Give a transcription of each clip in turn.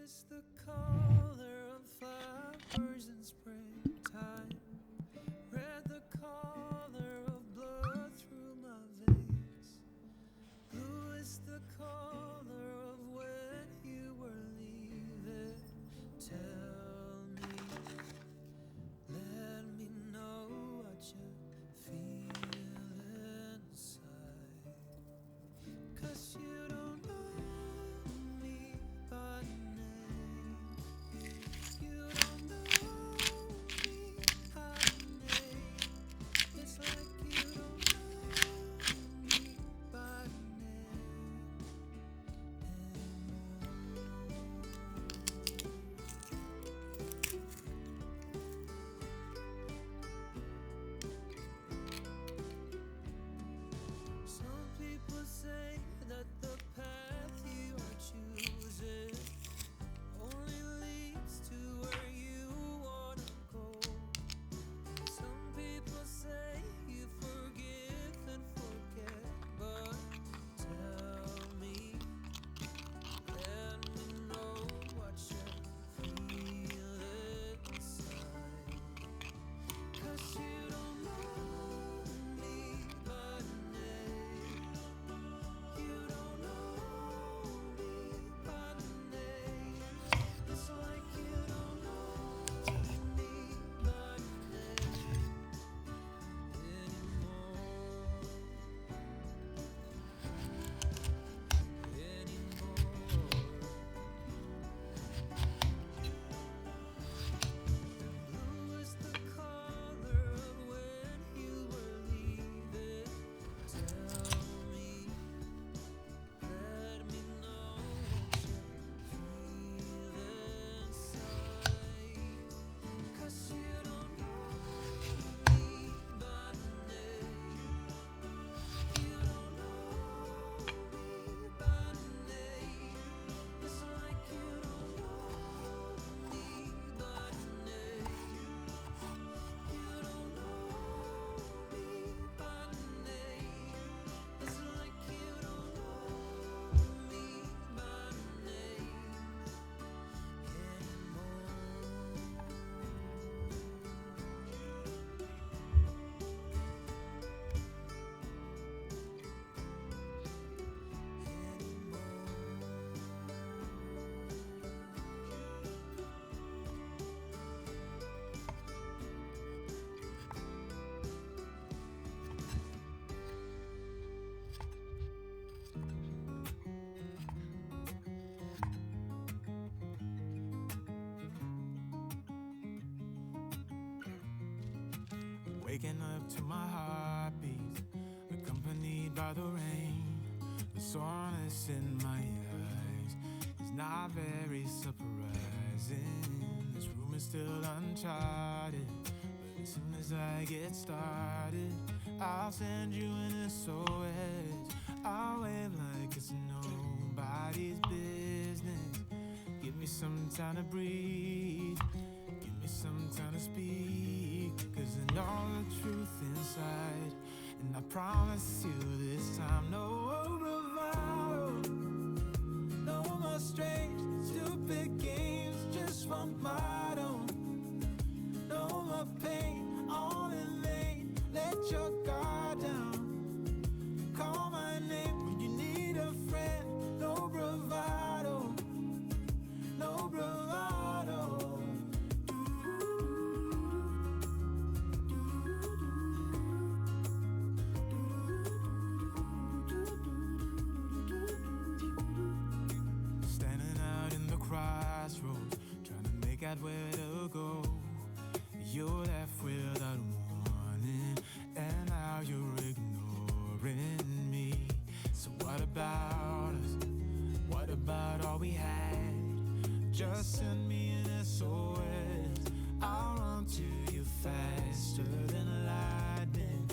is the color of flowers in springtime? Red, the color of blood through my veins. Blue is the color of when you were leaving. Tell me, let me know what you feel inside. 'Cause you don't know me by name. You don't know me by name. It's like you don't know me by name anymore. Some people say that the path you are choosing only leads to where you wanna go. Some people say you forgive and forget, but tell me, let me know what you feel inside. 'Cause you don't know me by name. You don't know me by name. It's like you don't know me by name Blue is the color of when you were leaving. Tell me, let me know what you feel inside. 'Cause you don't know me by name. You don't know me by name. It's like you don't know me by name. You don't know me by name. It's like you don't know me by name Waking up to my heartbeat, accompanied by the rain. The soreness in my eyes is not very surprising. This room is still uncharted, but as soon as I get started, I'll send you an SOS. I'll wave like it's nobody's business. Give me some time to breathe. Give me some time to speak, 'cause I know the truth inside. And I promise you this time, no bravado, no more strange, stupid games, just one motto. No more pain, all in vain, let your guard down. Call my name when you need a friend, no bravado, no bravado. Standing out in the crossroads, trying to make out where to go. You left without warning, and now you're ignoring me. So what about us? What about all we had? Just send me an SOS. I'll run to you faster than lightning.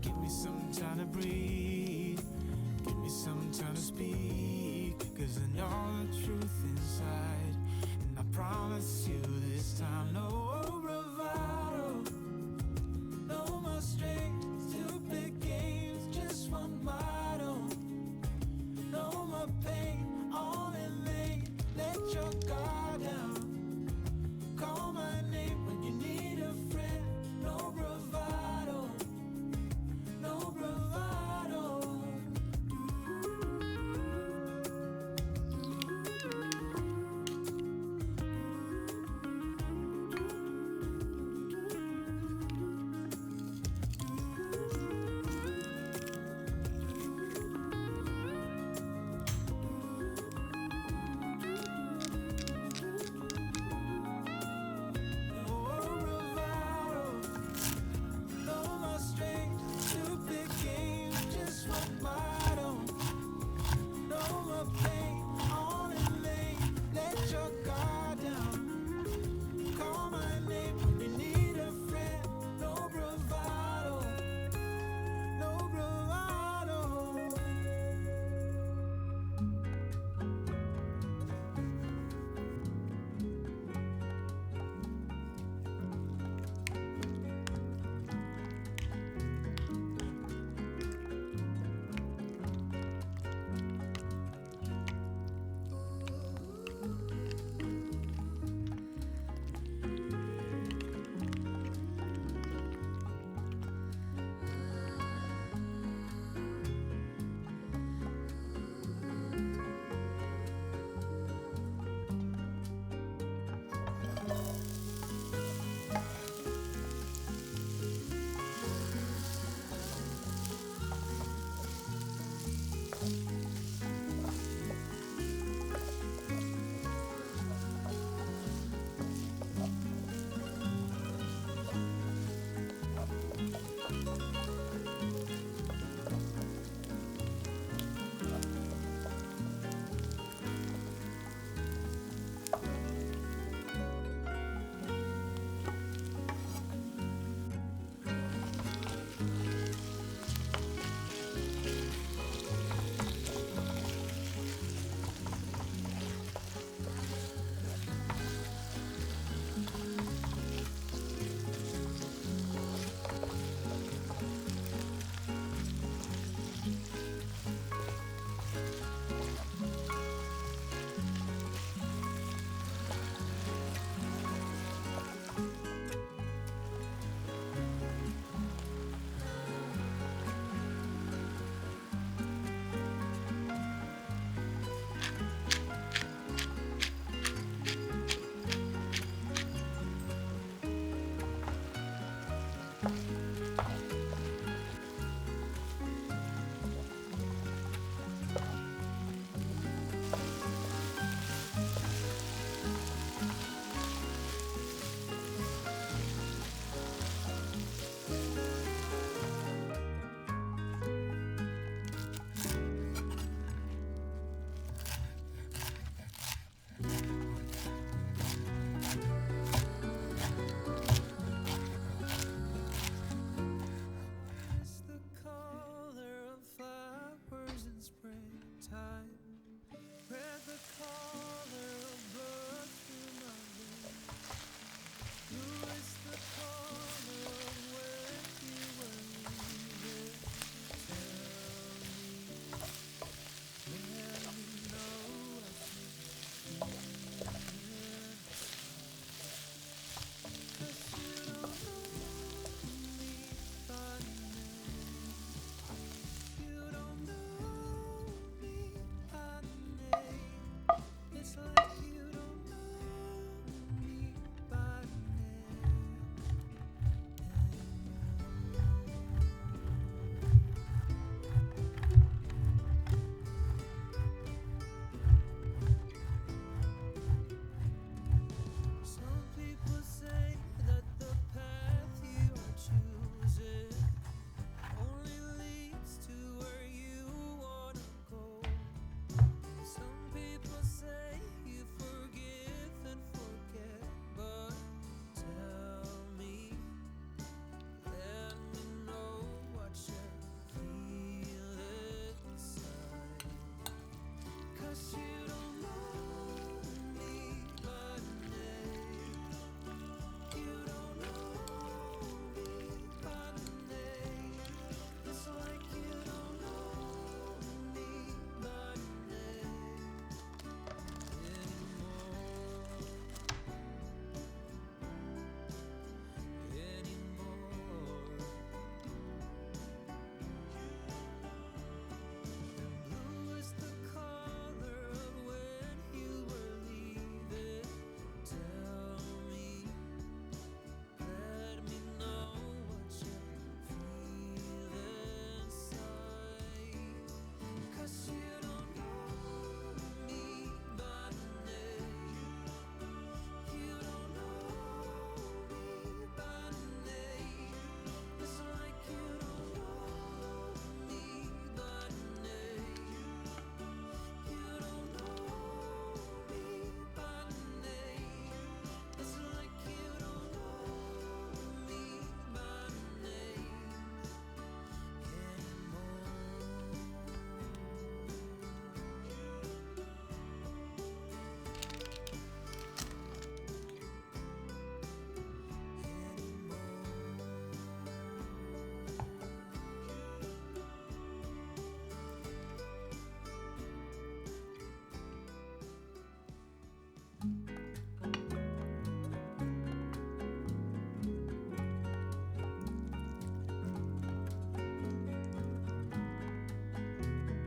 Give me some time to breathe. Give me some time to speak, 'cause I know the truth